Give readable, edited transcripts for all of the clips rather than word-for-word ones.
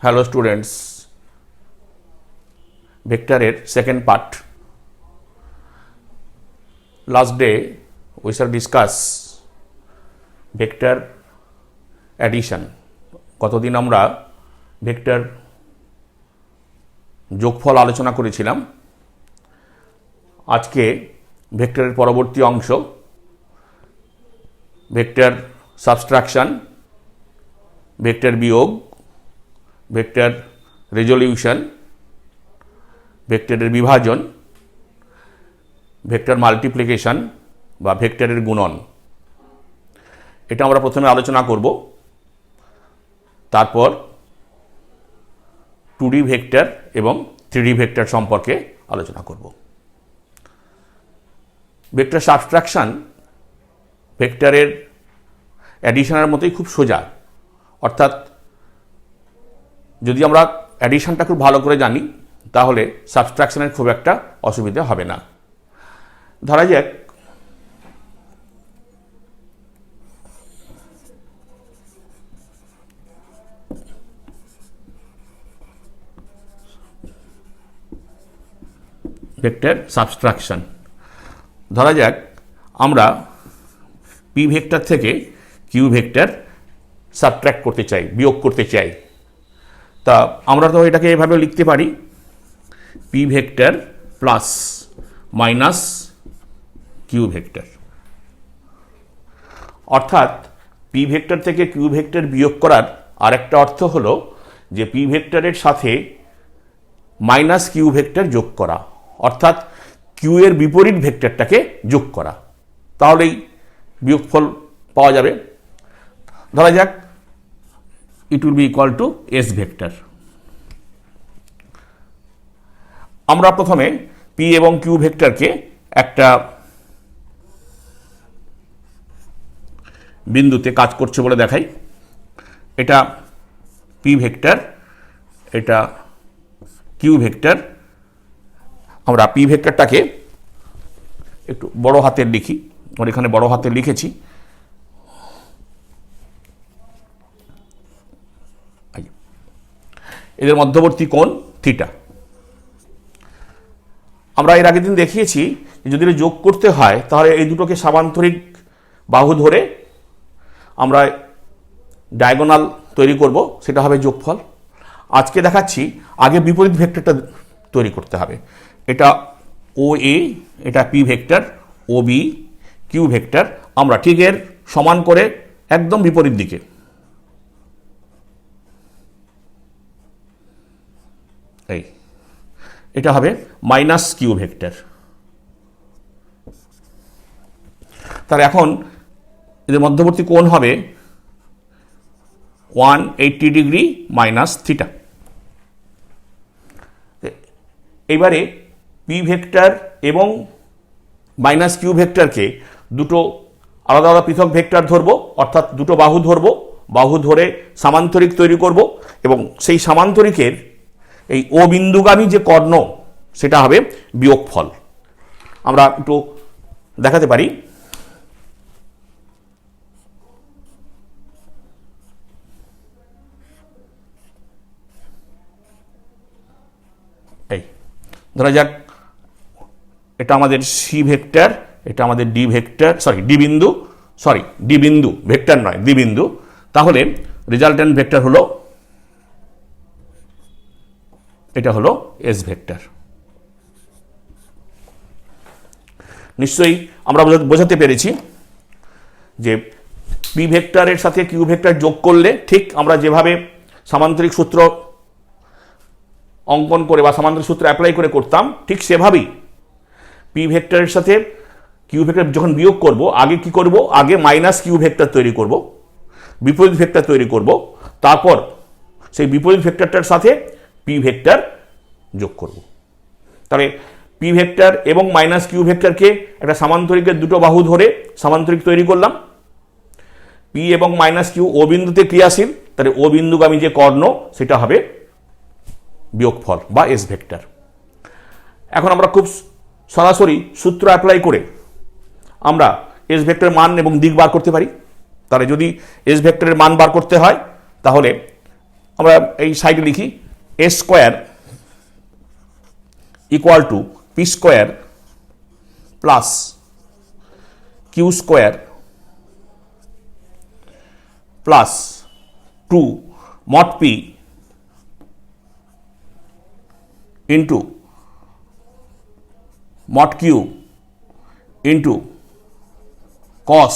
Hello students, vector second part. Last day we shall discuss vector addition. কতদিন আমরা vector যোগফল আলোচনা করেছিলাম। আজকে ভেক্টরের পরবর্তী অংশ ভেক্টর সাবট্রাকশন, ভেক্টর বিয়োগ, ভেক্টর রেজলিউশন, ভেক্টরের বিভাজন, ভেক্টর মাল্টিপ্লিকেশন বা ভেক্টরের গুণন, এটা আমরা প্রথমে আলোচনা করব। তারপর 2D ভেক্টর এবং 3D ভেক্টর সম্পর্কে আলোচনা করব। ভেক্টর সাবট্রাকশন ভেক্টরের অ্যাডিশনের মতোই খুব সোজা, অর্থাৎ যদি আমরা অ্যাডিশনটা খুব ভালো করে জানি তাহলে সাবট্রাকশনের খুব একটা অসুবিধা হবে না। ধরা যাক ভেক্টর সাবট্রাকশন, ধরা যাক আমরা পি ভেক্টর থেকে কিউ ভেক্টর সাবট্রাক্ট করতে চাই, বিয়োগ করতে চাই। তা আমরা তো এটাকে এভাবে লিখতে পারি, P vector plus minus Q vector. অর্থাৎ পি ভেক্টর থেকে কিউ ভেক্টর বিয়োগ করার আরেকটা অর্থ হলো যে পি ভেক্টরের সাথে মাইনাস কিউ ভেক্টর যোগ করা, অর্থাৎ কিউ এর বিপরীত ভেক্টরটাকে যোগ করা, তাহলেই বিয়োগফল পাওয়া যাবে। ধরা যাক it will be equal to s vector. আমরা প্রথমে পি এবং কিউ ভেক্টরকে একটা বিন্দুতে কাজ করছে বলে দেখাই। এটা পি ভেক্টর, এটা কিউ ভেক্টর। আমরা পি ভেক্টরটাকে একটু বড় হাতের লিখি, আমরা এখানে বড় হাতের লিখেছি। এদের মধ্যবর্তী কোণ থিটা। আমরা এর আগের দিন দেখিয়েছি যদি যোগ করতে হয় তাহলে এই দুটোকে সামান্তরিক বাহু ধরে আমরা ডায়াগোনাল তৈরি করব, সেটা হবে যোগফল। আজকে দেখাচ্ছি আগে বিপরীত ভেক্টরটা তৈরি করতে হবে। এটা ও এ, এটা পি ভেক্টর, ও বি কিউ ভেক্টর। আমরা ঠিক এর সমান করে একদম বিপরীত দিকে এই এটা হবে মাইনাস কিউ ভেক্টর। তাহলে এখন এদের মধ্যবর্তী কোণ হবে 180 ডিগ্রি মাইনাস থিটা। এবারে পি ভেক্টর এবং মাইনাস কিউ ভেক্টরকে দুটো আলাদা আলাদা পৃথক ভেক্টর ধরবো, অর্থাৎ দুটো বাহু ধরবো, বাহু ধরে সামান্তরিক তৈরি করব এবং সেই সামান্তরিকের এই ও বিন্দুগামী যে কর্ণ সেটা হবে বিয়োগফল। আমরা একটু দেখাতে পারি। এই ধরা যাক এটা আমাদের সি ভেক্টর, এটা আমাদের ডি ভেক্টর, ডি বিন্দু ভেক্টর নয়, ডি বিন্দু। তাহলে রেজাল্টেন্ট ভেক্টর হলো, এটা হলো এস ভেক্টর। নিশ্চয়ই আমরা বোঝাতে পেরেছি যে পি ভেক্টরের সাথে কিউ ভেক্টর যোগ করলে ঠিক আমরা যেভাবে সামান্তরিক সূত্র অঙ্কন করে বা সামান্তরিক সূত্র অ্যাপ্লাই করে করতাম, ঠিক সেভাবেই পি ভেক্টরের সাথে কিউ ভেক্টর যখন বিয়োগ করব, আগে কি করব, আগে মাইনাস কিউ ভেক্টর তৈরি করব, বিপরীত ভেক্টর তৈরি করব, তারপর সেই বিপরীত ভেক্টরটার সাথে পি ভেক্টর যোগ করব। তাহলে পি ভেক্টর এবং মাইনাস কিউ ভেক্টরকে একটা সামান্তরিকের দুটো বাহু ধরে সামান্তরিক তৈরি করলাম। পি এবং মাইনাস কিউ ও বিন্দুতে ক্রিয়াশীল, তাহলে ও বিন্দুগামী যে কর্ণ সেটা হবে বিয়োগফল বা এস ভেক্টর। এখন আমরা খুব সরাসরি সূত্র অ্যাপ্লাই করে আমরা এস ভেক্টরের মান এবং দিক বার করতে পারি। তাহলে যদি এস ভেক্টরের মান বার করতে হয় তাহলে আমরা এই সাইডে লিখি A square equal to P square plus Q square plus 2 mod p into mod q into cos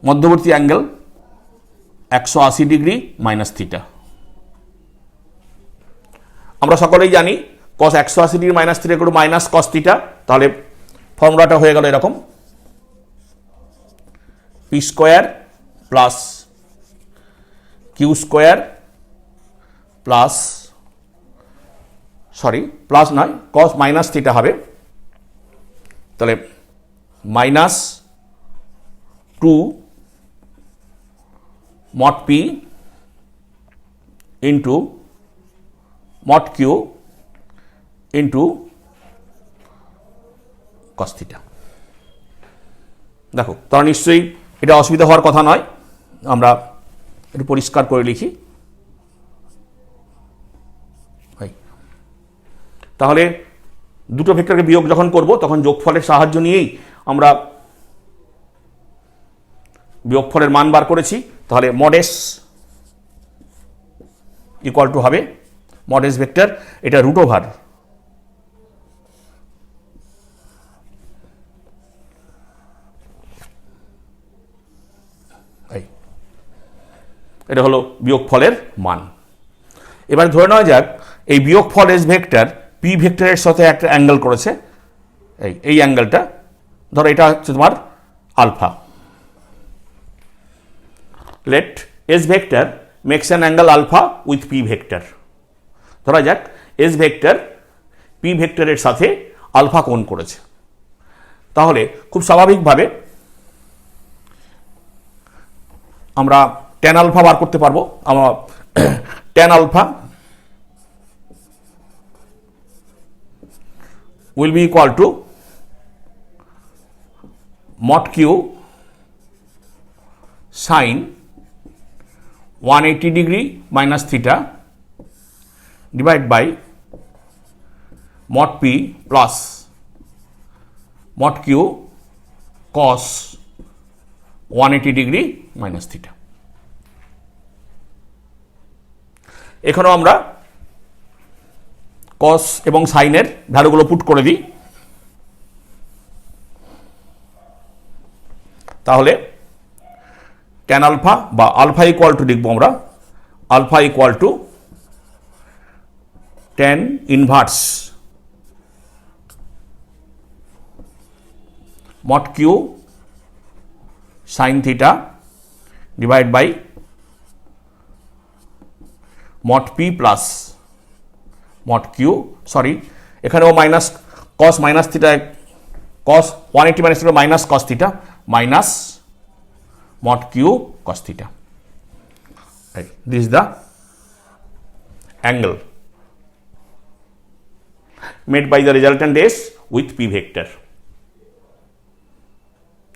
মধ্যবর্তী অ্যাঙ্গেল 180 ডিগ্রি মাইনাস থিটা। আমরা সকলেই জানি cos 180 degree minus theta equal to minus cos theta. তাহলে ফর্মুলাটা হয়ে গেল এরকম, P square plus Q square plus plus নয় cos মাইনাস থিটা হবে, তাহলে minus 2 mod p into mod q into cos theta. দেখো তাহলে নিশ্চয়ই এটা অসুবিধা হওয়ার কথা নয়, আমরা একটু পরিষ্কার করে লিখি। তাহলে দুটো ভেক্টরকে বিয়োগ যখন করব তখন যোগফলের সাহায্য নিয়েই আমরা বিয়োগফলের মান বার করেছি। তাহলে মডেস ইকুয়াল টু হবে মডেস ভেক্টর, এটা রুট ওভার এটা হলো বিয়োগফলের মান। এবার ধরে নেওয়া যাক এই বিয়োগফল এস ভেক্টর পি ভেক্টরের সাথে একটা অ্যাঙ্গেল করেছে, এই অ্যাঙ্গেলটা ধরো এটা হচ্ছে তোমার alpha. Let S vector makes an angle alpha with P vector. ধরা যাক এস ভেক্টর পি ভেক্টরের সাথে আলফা কোণ করেছে, তাহলে খুব স্বাভাবিকভাবে আমরা tan আলফা বার করতে পারবো। আমরা tan alpha will be equal to mod q sin 180 degree minus theta divided by mod p plus mod q cos 180 degree minus theta। এখানেও আমরা কস এবং সাইনের ভ্যালুগুলো পুট করে দিই, তাহলে ট্যান আলফা বা আলফা ইকুয়াল টু লিখবো আমরা alpha equal to tan inverse mod Q sine theta divide by mod p plus mod q, এখানেও minus cos minus theta cos 180 minus theta minus cos theta minus mod q cos theta. Right. This is the angle made by the resultant S with p vector.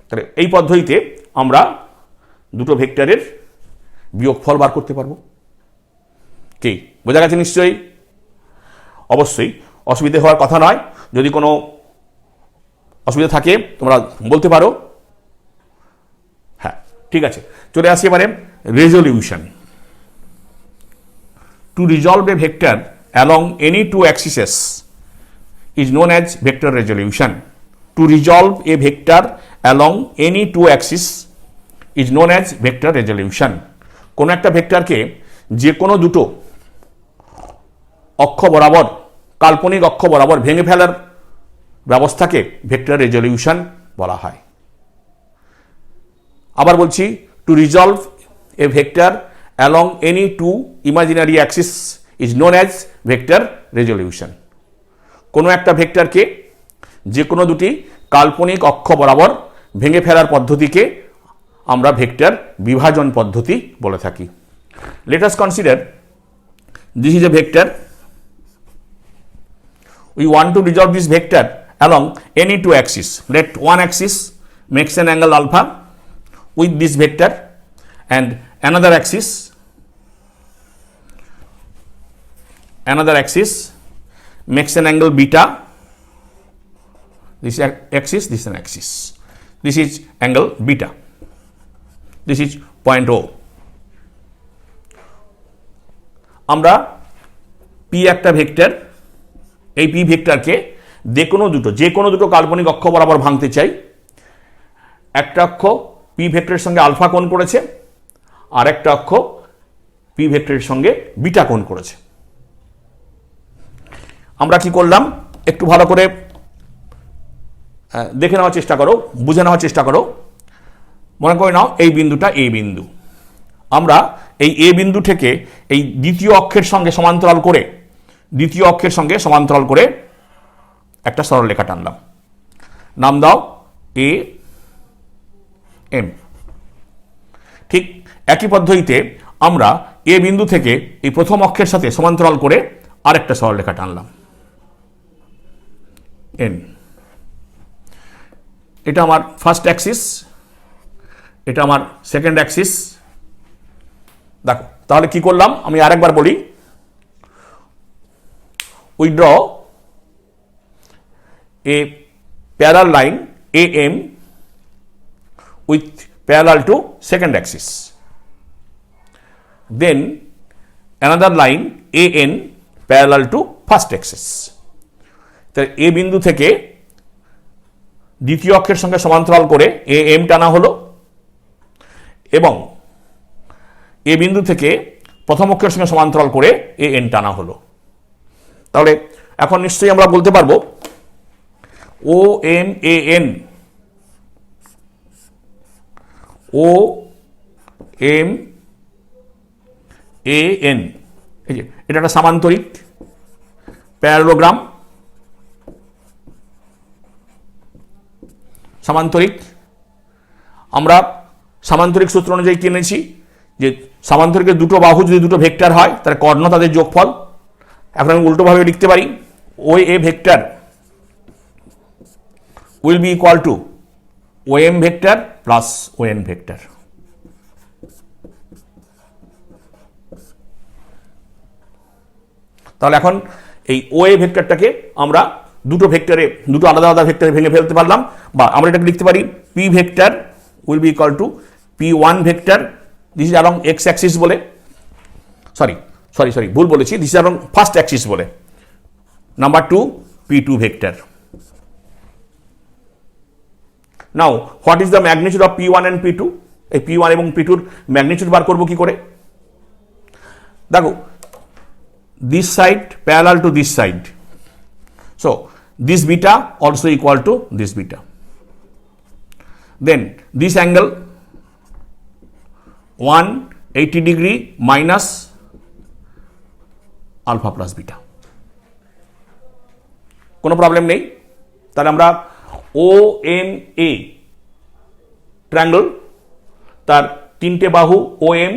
তাহলে এই পদ্ধতিতে আমরা দুটো ভেক্টরের বিয়োগফল বার করতে পারবো। কি বোঝা গেছে নিশ্চয়ই? অবশ্যই অসুবিধা হওয়ার কথা নয়, যদি কোনো অসুবিধা থাকে তোমরা বলতে পারো। হ্যাঁ ঠিক আছে, চলে আসি এবারে resolution. To resolve a vector along any two axes is known as vector resolution. To resolve a vector along any two axis is known as vector resolution. কোনো একটা ভেক্টরকে যে কোনো দুটো অক্ষ বরাবর, কাল্পনিক অক্ষ বরাবর ভেঙে ফেলার ব্যবস্থাকে ভেক্টর রেজলিউশন বলা হয়। আবার বলছি, to resolve a vector along any two imaginary axis is known as vector resolution. কোনো একটা ভেক্টরকে যে কোনো দুটি কাল্পনিক অক্ষ বরাবর ভেঙে ফেলার পদ্ধতিকে আমরা ভেক্টর বিভাজন পদ্ধতি বলে থাকি। Let us consider this is a vector. We want to resolve this vector along any two axes. Let one axis makes an angle alpha with this vector and another axis another axis makes an angle beta. This axis, this is an axis. This is angle beta. This is point O. আমরা P একটা vector, এই P ভেক্টরকে যে কোনো দুটো কাল্পনিক অক্ষ বরাবর ভাঙতে চাই। একটা অক্ষ P ভেক্টরের সঙ্গে আলফা কোণ করেছে, আর একটা অক্ষ P ভেক্টরের সঙ্গে বিটা কোণ করেছে। আমরা কি করলাম একটু ভালো করে দেখে নেওয়ার চেষ্টা করো, বুঝে নেওয়ার চেষ্টা করো। মনে করে নাও এই বিন্দুটা A বিন্দু। আমরা এই A বিন্দু থেকে এই দ্বিতীয় অক্ষের সঙ্গে সমান্তরাল করে একটা সরলরেখা টানলাম, নাম দাও এ এম। ঠিক একই পদ্ধতিতে আমরা এ বিন্দু থেকে এই প্রথম অক্ষের সাথে সমান্তরাল করে আরেকটা সরলরেখা টানলাম, এন। এটা আমার ফার্স্ট অ্যাক্সিস, এটা আমার সেকেন্ড অ্যাক্সিস। দেখো তাহলে কি করলাম, আমি আরেকবার বলি। We draw a parallel line AM with parallel to second axis, then another line AN parallel to first axis. তো A বিন্দু থেকে দ্বিতীয় অক্ষের সঙ্গে সমান্তরাল করে AM টানা হলো, এবং A বিন্দু থেকে প্রথম অক্ষের সঙ্গে সমান্তরাল করে AN টানা হলো। তাহলে এখন নিশ্চয়ই আমরা বলতে পারবো OMAN, OMAN, এই যে এটা একটা সামান্তরিক প্যারালোগ্রাম। সামান্তরিক আমরা সামান্তরিক সূত্র অনুযায়ী কিনেছি যে সামান্তরিকের দুটো বাহু যদি দুটো ভেক্টর হয় তাহলে কর্ণ তাদের যোগফল। এখন আমি উল্টোভাবে লিখতে পারি, OA vector will be equal to OM vector plus ON vector. তাহলে এখন এই OA ভেক্টরটাকে আমরা দুটো আলাদা আলাদা ভেক্টরে ভেঙে ফেলতে পারলাম, বা আমরা এটাকে লিখতে পারি P vector will be equal to P1 vector, this is along x axis বলে, সরি ভুল বলেছি, this is along first axis বলে। Number 2 P2 vector. Now, what is the magnitude of P1 and P2? এই P1 এবং P2 এর magnitude বার করব কি করে? দেখো, this side parallel to this side, so this beta also equal to this beta, then this angle 180 degree minus alpha plus beta, কোনো problem নেই। তাহলে আমরা OMA ট্রায়াঙ্গল, তার তিনটে বাহু OM,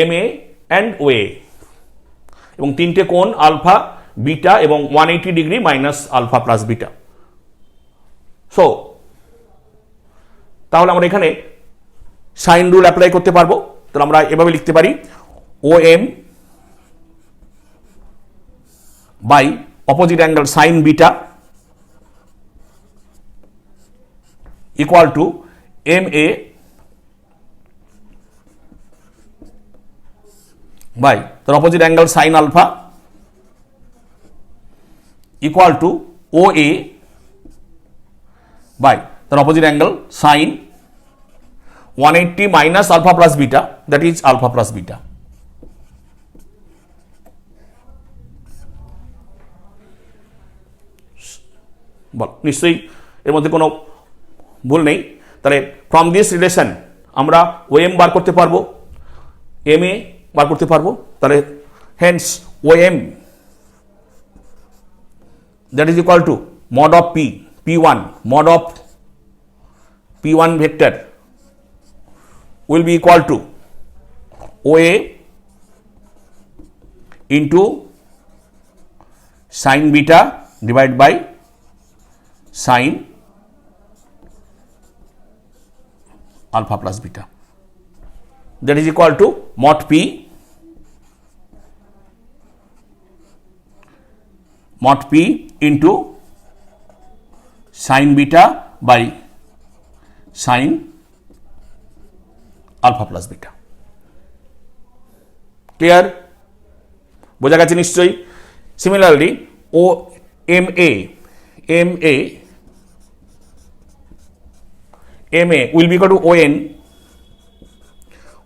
MA অ্যান্ড OA, এবং তিনটে কোণ আলফা, বিটা এবং 180 degree minus alpha plus beta. So তাহলে আমরা এখানে সাইন রুল অ্যাপ্লাই করতে পারবো। তাহলে আমরা এভাবে লিখতে পারি OM by opposite angle sine beta equal to MA by the opposite angle sin alpha equal to OA by the opposite angle sin 180 minus alpha plus beta, that is alpha plus beta. বল, নিশ্চয়ই এর মধ্যে কোনো ভুল নেই। তাহলে from this relation আমরা OM বার করতে পারবো, MA বার করতে পারবো। তাহলে Haynes OM that is equal to mod of P1, mod of P1 vector will be equal to OA into sin beta divided by sin alpha plus beta, that is equal to mod P mod p into sin beta by sin alpha plus beta. Clear? বোঝা গেছে নিশ্চয়ই? Similarly O M A will be equal to on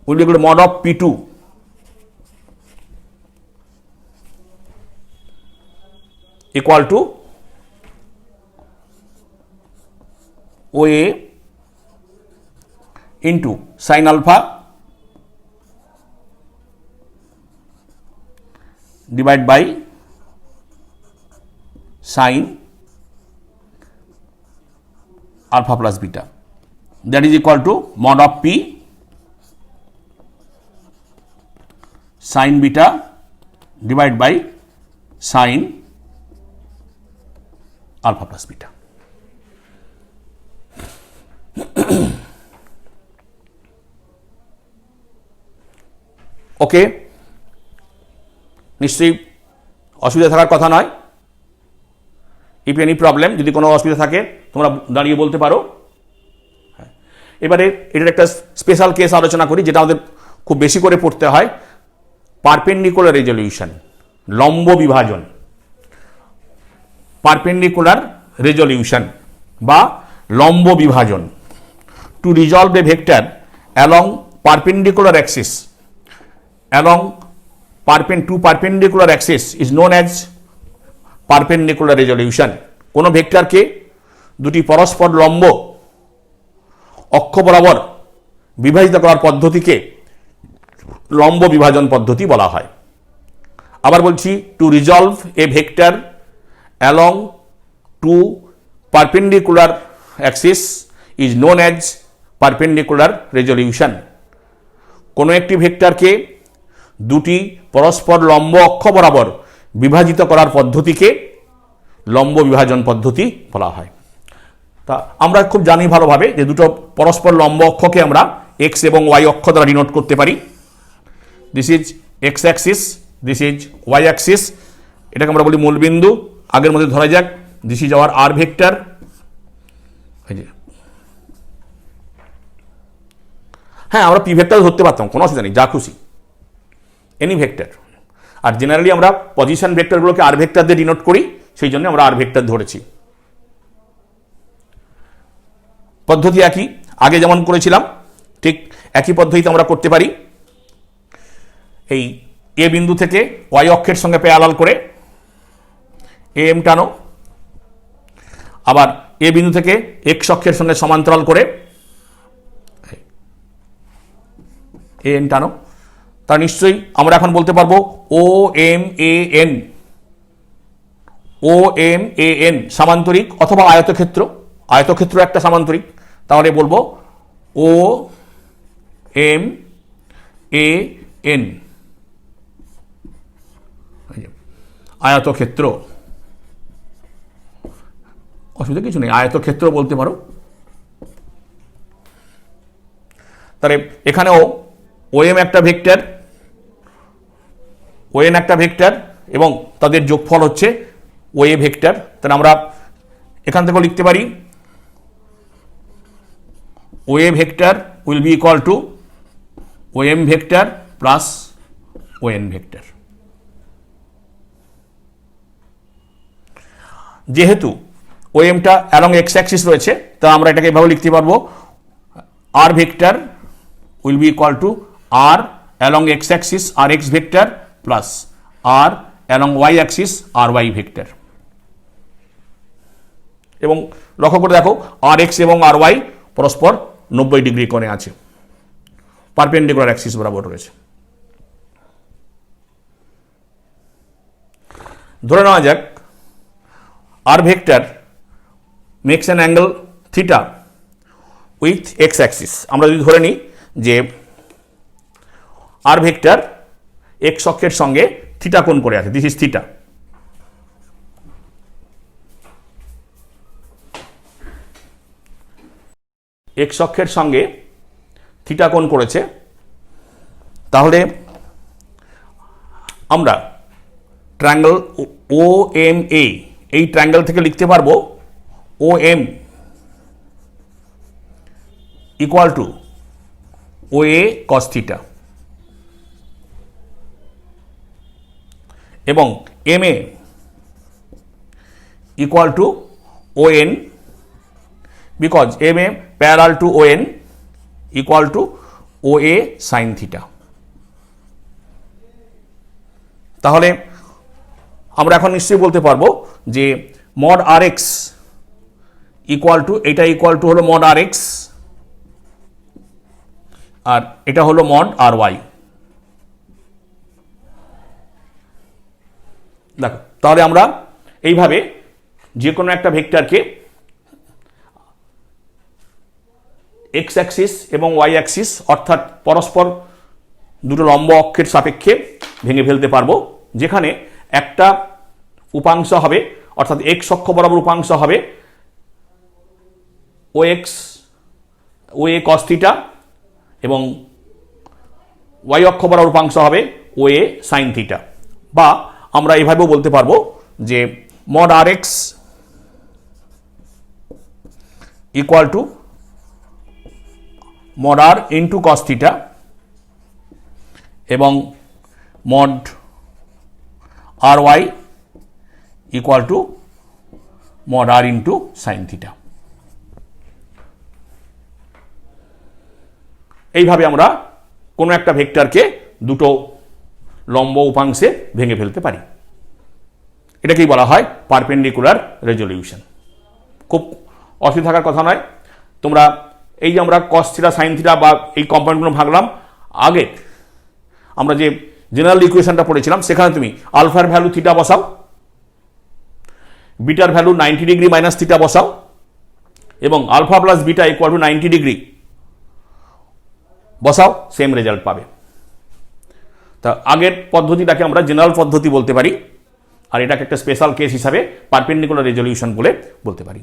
will be equal to mod of p2 equal to OA into sin alpha divided by sin alpha plus beta, that is equal to mod of p sin beta divided by sin alpha plus beta. ওকে, নিশ্চয়ই অসুবিধা থাকার কথা নয়। If any problem, যদি কোনো অসুবিধা থাকে তোমরা দাঁড়িয়ে বলতে পারো। এবারে এটার একটা স্পেশাল কেস আলোচনা করি, যেটা আমাদের খুব বেশি করে পড়তে হয়, পারপেন্ডিকুলার রেজলিউশন, লম্ব বিভাজন। পারপেন্ডিকুলার রেজলিউশন বা লম্ব বিভাজন। Two resolve a vector along perpendicular Axis along two perpendicular axis is known as perpendicular resolution. কোনো ভেক্টরকে দুটি পরস্পর লম্ব অক্ষ বরাবর বিভাজিত করার পদ্ধতিকে লম্ব বিভাজন পদ্ধতি বলা হয়। আবার বলছি, to resolve a vector along two perpendicular axis is known as perpendicular resolution. কোনো একটি ভেক্টরকে দুটি পরস্পর লম্ব অক্ষ বরাবর বিভাজিত করার পদ্ধতিকে লম্ব বিভাজন পদ্ধতি বলা হয়। তা আমরা খুব জানি ভালোভাবে যে দুটো পরস্পর লম্ব অক্ষকে আমরা এক্স এবং ওয়াই অক্ষ দ্বারা ডিনোট করতে পারি। This is X axis, this is Y axis. এটাকে আমরা বলি মূলবিন্দু। আগের মধ্যে ধরা যাক, this is our R vector. হ্যাঁ, আমরা পি ভেক্টর ধরতে পারতাম, কোনো অসুবিধা নেই, যা খুশি, এনি ভেক্টর। আর জেনারেলি আমরা পজিশন ভেক্টরগুলোকে আর ভেক্টর দিয়ে ডিনোট করি, সেই জন্য আমরা আর ভেক্টর ধরেছি। পদ্ধতি একই, আগে যেমন করেছিলাম ঠিক একই পদ্ধতিতে আমরা করতে পারি। এই এ বিন্দু থেকে ওয়াই অক্ষের সঙ্গে প্যারালাল করে এম টানো, আবার এ বিন্দু থেকে এক্স অক্ষের সঙ্গে সমান্তরাল করে এন টানো। তা নিশ্চয়ই আমরা এখন বলতে পারবো ও এম এ এন সামান্তরিক অথবা আয়তক্ষেত্র। আয়তক্ষেত্র একটা সামান্তরিক, তাহলে বলবো ও এম এ এন আয়তক্ষেত্র। অসুবিধা কিছু নেই, আয়তক্ষেত্র বলতে পারো। তাহলে এখানেও ওএম একটা ভেক্টর, ওএন একটা ভেক্টর এবং তাদের যোগফল হচ্ছে ওএ ভেক্টর। তাহলে আমরা এখান থেকে লিখতে পারি OA vector will be equal two OM vector plus ওএন vector. যেহেতু ওএমটা অ্যালং এক্স অ্যাক্সিস রয়েছে, তা আমরা এটাকে এভাবে লিখতে পারবো R vector will be equal to R along X axis R X vector plus R along Y axis R Y vector. এবং লক্ষ্য করে দেখো আর এক্স এবং আর ওয়াই পরস্পর 90 ডিগ্রি কোণে আছে, পারপেন্ডিকুলার অ্যাক্সিস বরাবর রয়েছে। ধরে নেওয়া যাক R vector makes an angle theta with X axis. আমরা যদি ধরে নিই যে আর ভেক্টর এক্স অক্ষের সঙ্গে থিটা কোণ করে আছে, দিস ইজ থিটা। এক্স অক্ষের সঙ্গে থিটা কোণ করেছে, তাহলে আমরা ট্রায়াঙ্গেল ও এম এ, এই ট্রায়াঙ্গেল থেকে লিখতে পারবো O M equal to O A cos theta, এবং M A equal to O N, because M A parallel to O N equal to O A sine theta. তাহলে আমরা এখন নিশ্চয়ই বলতে পারবো যে mod R X equal to, এটা equal to হলো মড আর এক্স, আর এটা হলো মড আর ওয়াই। দেখো, তাহলে আমরা এইভাবে যে কোনো একটা ভেক্টরকে এক্স অ্যাক্সিস এবং ওয়াই অ্যাক্সিস অর্থাৎ পরস্পর দুটো লম্ব অক্ষের সাপেক্ষে ভেঙে ফেলতে পারবো, যেখানে একটা উপাংশ হবে অর্থাৎ এক্স অক্ষ বরাবর উপাংশ হবে ও x O A cos theta, এবং ওয়াই অক্ষ বরাবর উপাংশ হবে ও এ সাইন থিটা। বা আমরা এভাবেও বলতে পারবো যে mod R X equal to mod R into cos theta, এবং mod R Y equal to mod R into sine theta. এইভাবে আমরা কোনো একটা ভেক্টরকে দুটো লম্ব উপাংশে ভেঙে ফেলতে পারি। এটাকেই বলা হয় পারপেন্ডিকুলার রেজলিউশন। খুব অসুবিধা থাকার কথা নয়। তোমরা এই যে আমরা কস থিটা সাইন থিটা বা এই কম্পোনেন্টগুলো ভাগলাম, আগে আমরা যে জেনারেল ইকুয়েশনটা পড়েছিলাম সেখানে তুমি আলফার ভ্যালু থিটা বসাও, বিটার ভ্যালু 90 ডিগ্রি মাইনাস থিটা বসাও, এবং alpha plus beta equal to 90 degree বসাও, সেম রেজাল্ট পাবে। তা আগের পদ্ধতিটাকে আমরা জেনারেল পদ্ধতি বলতে পারি, আর এটাকে একটা স্পেশাল কেস হিসাবে পারপেন্ডিকুলার রেজলিউশন বলে বলতে পারি।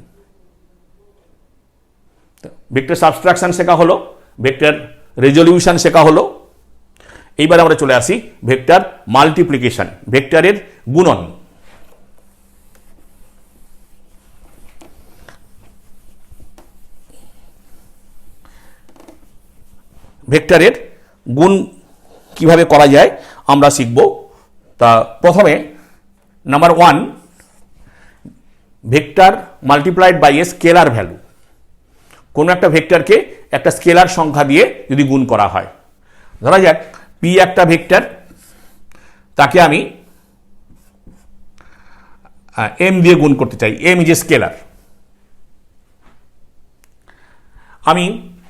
ভেক্টর সাবস্ট্রাকশন শেখা হলো, ভেক্টর রেজলিউশন শেখা হলো। এইবার আমরা চলে আসি ভেক্টর মাল্টিপ্লিকেশন, ভেক্টরের গুণন। ভেক্টরের গুণ কিভাবে করা যায় আমরা শিখব। তা প্রথমে number 1, vector multiplied by a scalar value. কোনো একটা ভেক্টরকে একটা স্কেলার সংখ্যা দিয়ে যদি গুণ করা হয়, ধরা যাক পি একটা ভেক্টর, তাকে আমি এম দিয়ে গুণ করতে চাই, এম ইজ এ স্কেলার। আমি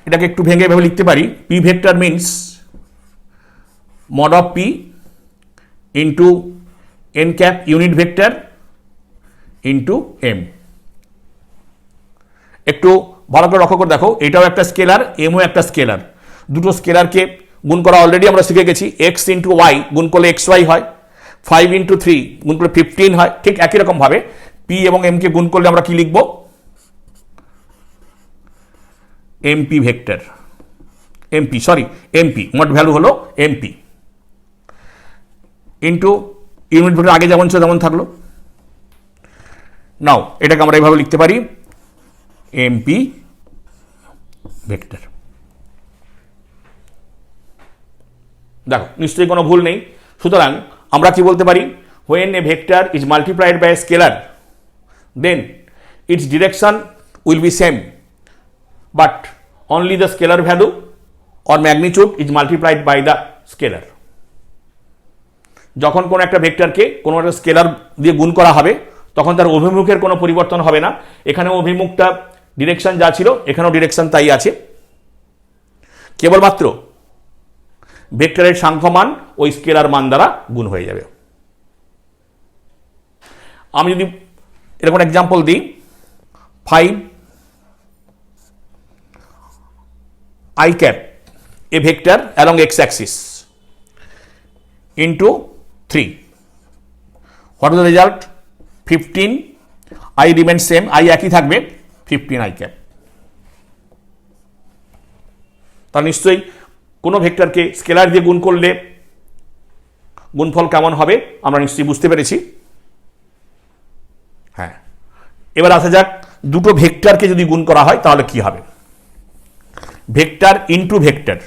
এটাকে একটু ভেঙে এভাবে লিখতে পারি, P vector means mod of p into n cap unit vector into m। একটু ভালো করে লক্ষ্য করে দেখো, এটাও একটা স্কেলার, এমও একটা স্কেলার। দুটো স্কেলারকে গুণ করা অলরেডি আমরা শিখে গেছি। x ইন্টু ওয়াই গুণ করলে xy হয়, 5 ইন্টু 3 গুণ করলে 15 হয়। ঠিক একই রকম ভাবে p এবং m কে গুণ করলে আমরা কি লিখব, এমপি ভেক্টর, এমপি মোট ভ্যালু হলো এমপি ইন্টু ইউনিট ভেক্টর আগে যেমন ছিল তেমন থাকলো। নাও এটাকে আমরা এইভাবে লিখতে পারি, এমপি ভেক্টর। দেখো নিশ্চয়ই কোনো ভুল নেই। সুতরাং আমরা কি বলতে পারি, when a vector is multiplied by a scalar then its direction will be same but only the scalar value or magnitude is multiplied by the scalar। যখন কোনো একটা ভেক্টরকে কোনো একটা স্কেলার দিয়ে গুণ করা হবে তখন তার অভিমুখের কোনো পরিবর্তন হবে না। এখানে অভিমুখটা ডিরেকশন যা ছিল এখানেও ডিরেকশন তাই আছে, কেবলমাত্র ভেক্টরের সাংখ্যমান ওই স্কেলার মান দ্বারা গুণ হয়ে যাবে। আমি যদি এরকম এক্সাম্পল দিই, 5 i cap a vector along x axis into 3, what is the result, 15 i remains same, i একই থাকবে, 15 i cap। তার নিশ্চয়ই কোনো ভেক্টরকে স্কেলার দিয়ে গুণ করলে গুণফল কেমন হবে আমরা নিশ্চয়ই বুঝতে পেরেছি। হ্যাঁ, এবার আসা যাক দুটো ভেক্টরকে যদি গুণ করা হয় তাহলে কি হবে। ভেক্টর ইন্টু ভেক্টর,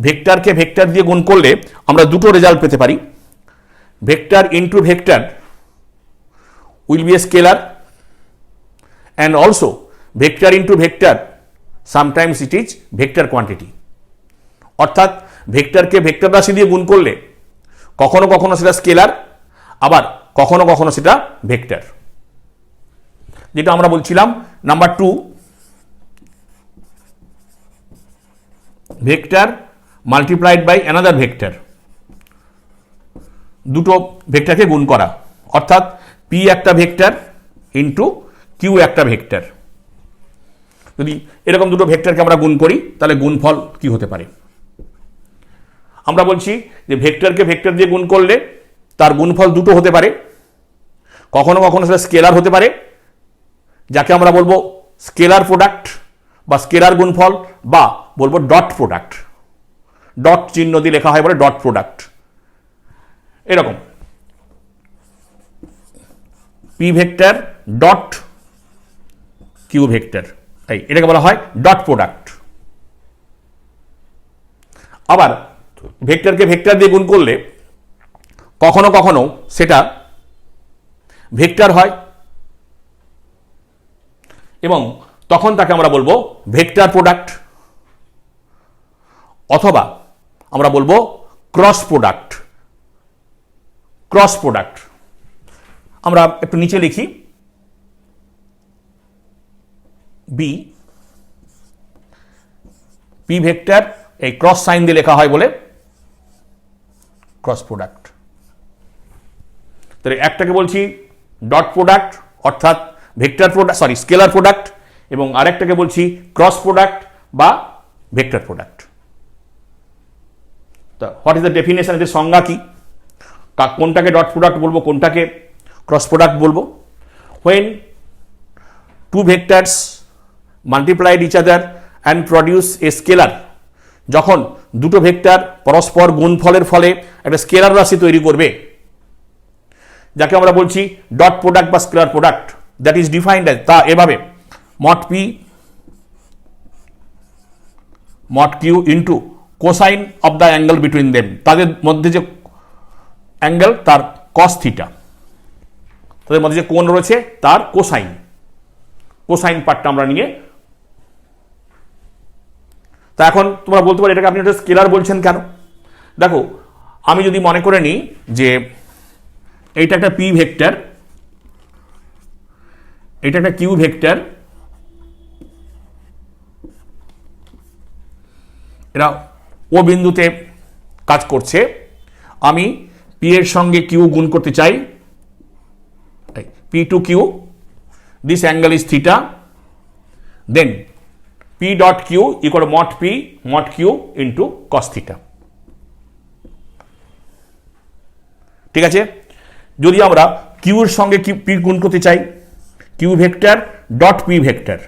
ভেক্টরকে ভেক্টর দিয়ে গুণ করলে আমরা দুটো রেজাল্ট পেতে পারি। Vector into vector will B A scalar, and also vector into vector sometimes it is vector quantity. অর্থাৎ ভেক্টরকে ভেক্টর রাশি দিয়ে গুণ করলে কখনো কখনো সেটা স্কেলার, আবার কখনো কখনো সেটা ভেক্টর। যেটা আমরা বলছিলাম number 2, vector multiplied by another vector, দুটো ভেক্টরকে গুণ করা, অর্থাৎ পি একটা ভেক্টর ইন্টু কিউ একটা ভেক্টর। যদি এরকম দুটো ভেক্টরকে আমরা গুণ করি তাহলে গুণফল কি হতে পারে। আমরা বলছি যে ভেক্টরকে ভেক্টর দিয়ে গুণ করলে তার গুণফল দুটো হতে পারে, কখনো কখনো সেটা স্কেলার হতে পারে, যাকে আমরা বলবো স্কেলার প্রোডাক্ট বা স্কেলার গুণফল, বা বলবো ডট প্রোডাক্ট। ডট চিহ্ন দিয়ে লেখা হয় বলে ডট প্রোডাক্ট। এরকম P vector dot Q vector, এটাকে বলা হয় ডট প্রোডাক্ট। আবার ভেক্টরকে ভেক্টর দিয়ে গুণ করলে কখনো কখনো সেটা ভেক্টর হয়, এবং তখন তাকে আমরা বলবো ভেক্টর প্রোডাক্ট, অথবা আমরা বলবো ক্রস প্রোডাক্ট। ক্রস প্রোডাক্ট আমরা একটু নিচে লিখি, বি পি ভেক্টর এই ক্রস সাইন দিয়ে লেখা হয় বলে ক্রস প্রোডাক্ট। তাহলে একটাকে বলছি ডট প্রোডাক্ট অর্থাৎ vector product, sorry scalar product, এবং আরেকটাকে বলছি ক্রস প্রোডাক্ট বা ভেক্টর প্রোডাক্ট। তা হোয়াট ইজ দ্য ডেফিনেশন, এদের সংজ্ঞা কি, কোনটাকে ডট প্রোডাক্ট বলবো কোনটাকে ক্রস প্রোডাক্ট বলবো। When two vectors multiplied each other and produce a scalar, যখন দুটো ভেক্টর পরস্পর গুণফলের ফলে একটা স্কেলার রাশি তৈরি করবে, যাকে আমরা বলছি ডট প্রোডাক্ট বা scalar product, that is defined as, তা এভাবে mod P mod Q into cosine of the angle between them, তাদের মধ্যে যে অ্যাঙ্গেল তার কস থিটা, তাদের মধ্যে যে কোণ রয়েছে তার কোসাইন, কোসাইন পার্টটা আমরা নিয়ে। তা এখন তোমরা বলতে পারো এটাকে আপনি একটা স্কেলার বলছেন কেন। দেখো আমি যদি মনে করে নিই যে এইটা একটা পি ভেক্টর, এটা একটা কিউ ভেক্টর, এরা ও বিন্দুতে কাজ করছে, আমি পি এর সঙ্গে কিউ গুণ করতে চাই, P to Q, this angle is theta, then P dot Q equal mod P mod Q into cos theta. ঠিক আছে, যদি আমরা কিউ এর সঙ্গে পি গুণ করতে চাই, Q vector dot P vector,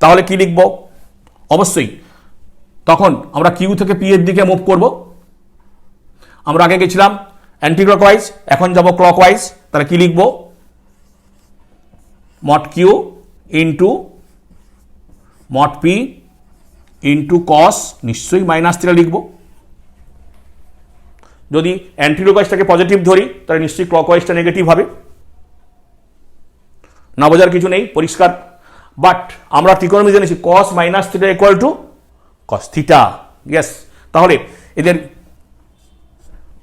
তাহলে কি লিখব, অবশ্যই তখন আমরা কিউ থেকে পি এর দিকে মুভ করব। আমরা আগে গেছিলাম অ্যান্টি ক্লকওয়াইজ, এখন যাব ক্লকওয়াইজ, তাহলে কি লিখব, mod Q into mod P into cos, নিশ্চয়ই মাইনাস থিটা লিখব। যদি অ্যান্টি ক্লকওয়াইজটাকে পজিটিভ ধরি তাহলে নিশ্চয়ই ক্লকওয়াইজটা নেগেটিভ হবে, না বোঝার কিছু নেই, পরিষ্কার। বাট আমরা ত্রিকোণমিতি জেনেছি cos minus theta equal to cos theta, yes. তাহলে এদের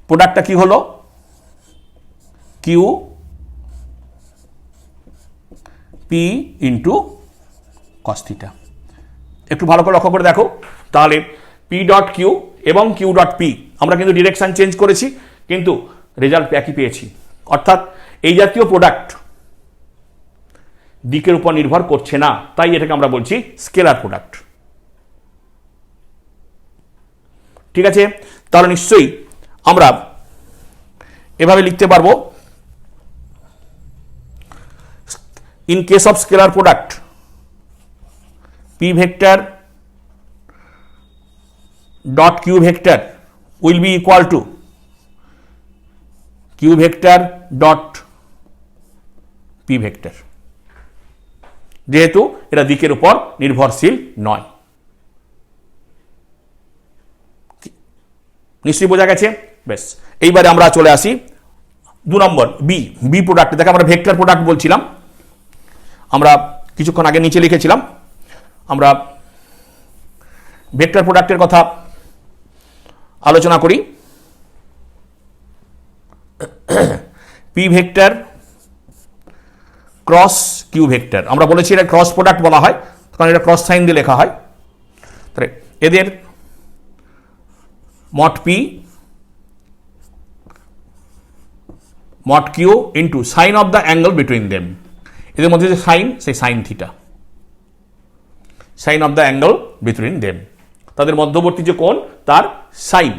প্রোডাক্টটা কি হলো, Q P into cos theta. একটু ভালো করে লক্ষ্য করে দেখো, তাহলে পি ডট কিউ এবং কিউ ডট পি আমরা কিন্তু ডিরেকশন চেঞ্জ করেছি, কিন্তু রেজাল্ট একই পেয়েছি। অর্থাৎ এই জাতীয় প্রোডাক্ট দিকের উপর নির্ভর করছে না, তাই এটাকে আমরা বলছি স্কেলার প্রোডাক্ট। ঠিক আছে, তাহলে নিশ্চয়ই আমরা এভাবে লিখতে পারবো, in case of scalar product P vector dot Q vector will be equal to Q vector dot P vector, যেহেতু এটা দিকের উপর নির্ভরশীল নয়। নিশ্চয়ই বোঝা গেছে? বেশ, এইবারে আমরা চলে আসি 2 নম্বর বি প্রোডাক্ট। দেখে আমরা ভেক্টর প্রোডাক্ট বলছিলাম, আমরা কিছুক্ষণ আগে নিচে লিখেছিলাম। আমরা ভেক্টর প্রোডাক্টের কথা আলোচনা করি। P vector cross Q vector, আমরা বলেছি এটা ক্রস প্রোডাক্ট বলা হয়, কারণ এটা ক্রস সাইন দিয়ে লেখা হয়। তাহলে এদের mod P mod Q into sine of the angle between them, এদের মধ্যে যে সাইন, সেই sine theta, sine of the angle between them, তাদের মধ্যবর্তী যে কোণ তার সাইন।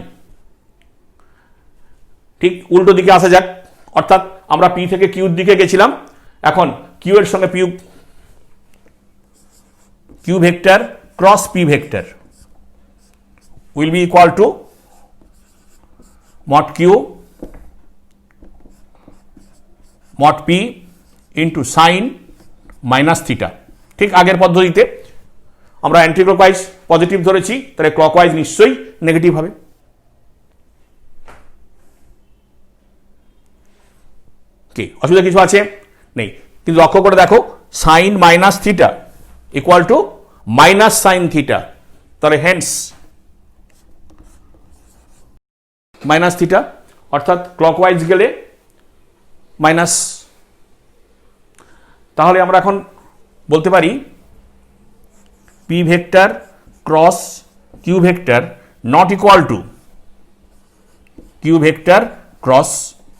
ঠিক উল্টো দিকে আসা যাক, অর্থাৎ আমরা পি থেকে কিউর দিকে গেছিলাম, এখন কিউ এর সঙ্গে Q vector cross P vector will be equal to mod Q mod P into sine minus theta. ঠিক আগের পদ্ধতিতে আমরা অ্যান্টি ক্লকওয়াইজ পজিটিভ ধরেছি, তাহলে ক্লকওয়াইজ নিশ্চয়ই নেগেটিভ হবে। কি অসুবিধা কিছু আছে? নেই। কিন্তু লক্ষ্য করে দেখো, sine minus theta equal to minus sine theta, তাহলে হেন্স মাইনাস থিটা, অর্থাৎ ক্লকওয়াইজ গেলে মাইনাস। তাহলে আমরা এখন বলতে পারি P vector cross Q vector not equal to Q vector cross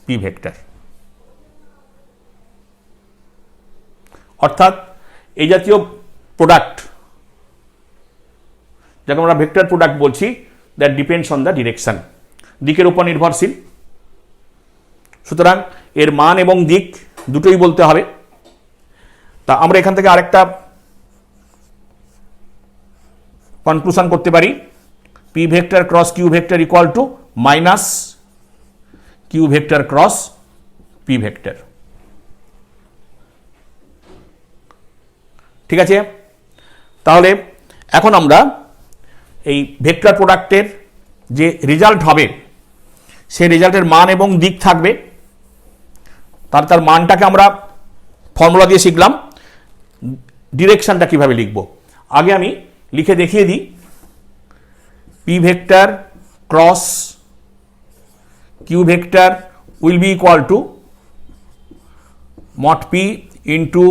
P vector. অর্থাৎ এই জাতীয় প্রোডাক্ট যাকে আমরা ভেক্টর প্রোডাক্ট বলছি, that depends on the direction, দিকের উপর নির্ভরশীল। সুতরাং এর মান এবং দিক দুটোই বলতে হবে। তা আমরা এখান থেকে আরেকটা কনক্লুশন করতে পারি, P vector cross Q vector equal to minus Q vector cross P vector. ঠিক আছে? তাহলে এখন আমরা এই ভেক্টর প্রোডাক্টের যে রেজাল্ট হবে, সেই রেজাল্টের মান এবং দিক থাকবে, তার মানটাকে আমরা ফর্মুলা দিয়ে শিখলাম। ডিরেকশনটা কিভাবে লিখব, আগে আমি লিখে দেখিয়ে দিই। P vector cross Q vector will be equal to mod P into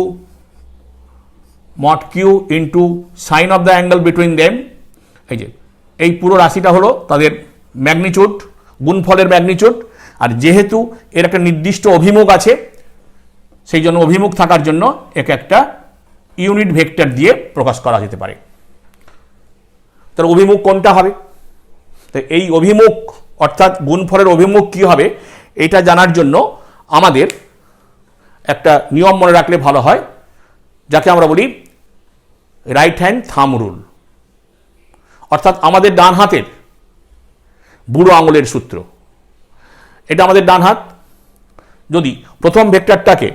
mod Q into sine of the angle between them. এই যে এই পুরো রাশিটা হলো তাদের ম্যাগনিচিউড, গুণফলের ম্যাগনিচিউড। আর যেহেতু এর একটা নির্দিষ্ট অভিমুখ আছে, সেই জন্য অভিমুখ থাকার জন্য একে একটা ইউনিট ভেক্টর দিয়ে প্রকাশ করা যেতে পারে। তার অভিমুখ কোনটা হবে, তো এই অভিমুখ অর্থাৎ গুণফলের অভিমুখ কি হবে, এটা জানার জন্য আমাদের একটা নিয়ম মনে রাখলে ভালো হয়, যাকে আমরা বলি রাইট হ্যান্ড থাম রুল, অর্থাৎ আমাদের ডান হাতের বুড়ো আঙুলের সূত্র। এটা আমাদের ডান হাত। যদি প্রথম ভেক্টরটাকে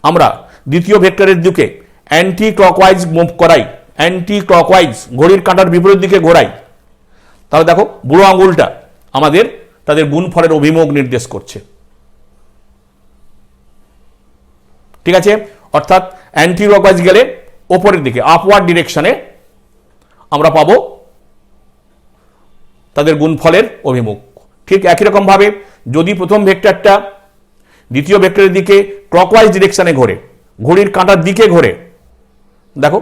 আমরা দ্বিতীয় ভেক্টরের দিকে অ্যান্টি ক্লকওয়াইজ মুভ করাই, অ্যান্টি ক্লকওয়াইজ ঘড়ির কাঁটার বিপরীত দিকে ঘোরাই, তাহলে দেখো বুড়ো আঙুলটা আমাদের তাদের গুণফলের অভিমুখ নির্দেশ করছে। ঠিক আছে? অর্থাৎ অ্যান্টি ক্লকওয়াইজ গেলে ওপরের দিকে আপওয়ার্ড ডিরেকশনে আমরা পাবো তাদের গুণফলের অভিমুখ। ঠিক একই রকম ভাবে যদি প্রথম ভেক্টরটা দ্বিতীয় ভেক্টরের দিকে ক্লকওয়াইজ ডিরেকশনে ঘোরে, ঘড়ির কাঁটার দিকে ঘোরে, দেখো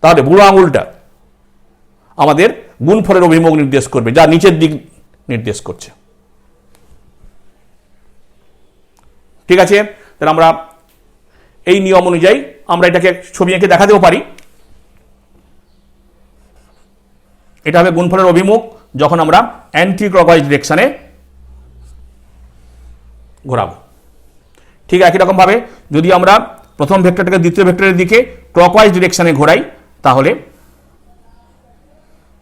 তাহলে বুড়ো আঙুলটা আমাদের গুণফলের অভিমুখ নির্দেশ করবে, যা নিচের দিক নির্দেশ করছে। ঠিক আছে? তাহলে আমরা এই নিয়ম অনুযায়ী আমরা এটাকে ছবি এঁকে দেখাতেও পারি। এটা হবে গুণফলের অভিমুখ যখন আমরা অ্যান্টি ক্লকওয়াইজ ডিরেকশনে ঘোরাবো। ঠিক একই রকম ভাবে যদি আমরা প্রথম ভেক্টরটাকে দ্বিতীয় ভেক্টরের দিকে ক্লকওয়াইজ ডিরেকশনে ঘোরাই, তাহলে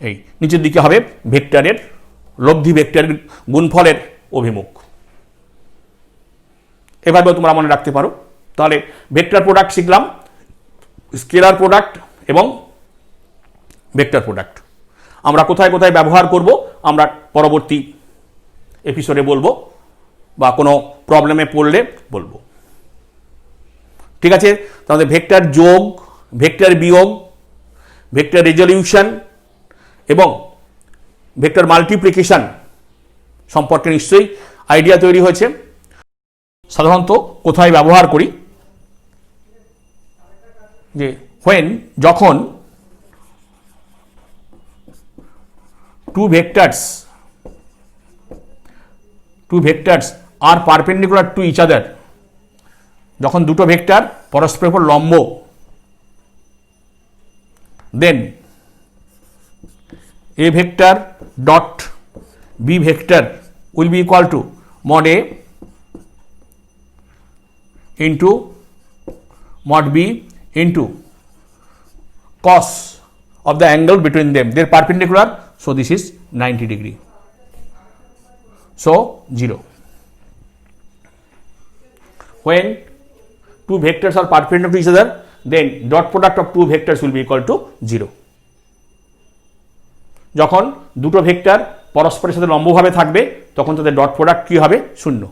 এই নিচের দিকে হবে ভেক্টরের লব্ধি ভেক্টরের গুণফলের অভিমুখ। এভাবেও তোমরা মনে রাখতে পারো। তাহলে ভেক্টর প্রোডাক্ট শিখলাম, স্কেলার প্রোডাক্ট এবং ভেক্টর প্রোডাক্ট আমরা কোথায় কোথায় ব্যবহার করব আমরা পরবর্তী এপিসোডে বলবো, বা কোনো প্রবলেমে পড়লে বলবো। ঠিক আছে, তাহলে ভেক্টর যোগ, ভেক্টর বিয়োগ, ভেক্টর রেজলিউশন এবং ভেক্টর মাল্টিপ্লিকেশন সম্পর্কে নিশ্চয়ই আইডিয়া তৈরি হয়েছে। সাধারণত কোথায় ব্যবহার করি, যে যখন two vectors are perpendicular to each other, যখন দুটো ভেক্টর পরস্পরের উপর লম্ব, then a vector dot b vector will be equal to mod a into mod b into cos of the angle between them. They are perpendicular, so this is 90 degree. So 0. When two vectors are perpendicular to each other, then dot product of two vectors will be equal to 0. যখন দুটো vector পরস্পরের সাথে লম্বভাবে থাকবে তখন তাদের dot product কি হবে? 0।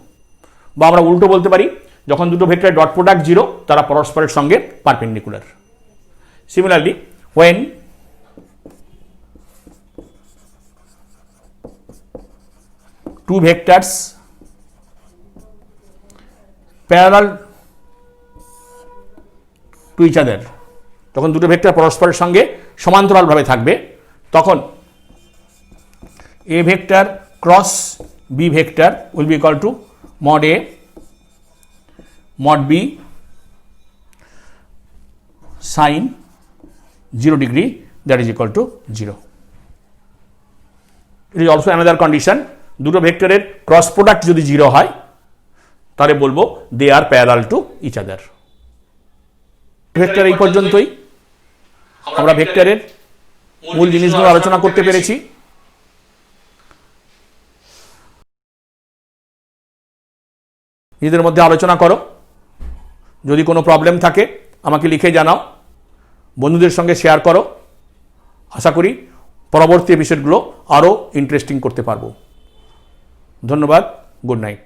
বা আমরা উল্টো বলতে পারি, যখন দুটো ভেক্টরের ডট প্রোডাক্ট 0 তারা পরস্পরের সঙ্গে perpendicular. Similarly when two vectors parallel to each other, তখন দুটো ভেক্টর পরস্পরের সঙ্গে সমান্তরালভাবে থাকবে, তখন a vector cross b vector will be equal to mod a mod b sin 0 degree, that is equal to 0. It is also another condition, দুটো ভেক্টরের cross product যদি 0 হয় তাহলে বলবো they are parallel to each other. Vector এই পর্যন্তই, আমরা ভেক্টরের মূল জিনিসগুলো আলোচনা করতে পেরেছি। নিজেদের মধ্যে আলোচনা করো, যদি কোনো প্রবলেম থাকে আমাকে লিখে জানাও, বন্ধুদের সঙ্গে শেয়ার করো। আশা করি পরবর্তী এপিসোডগুলো আরও ইন্টারেস্টিং করতে পারবো। ধন্যবাদ, গুড নাইট।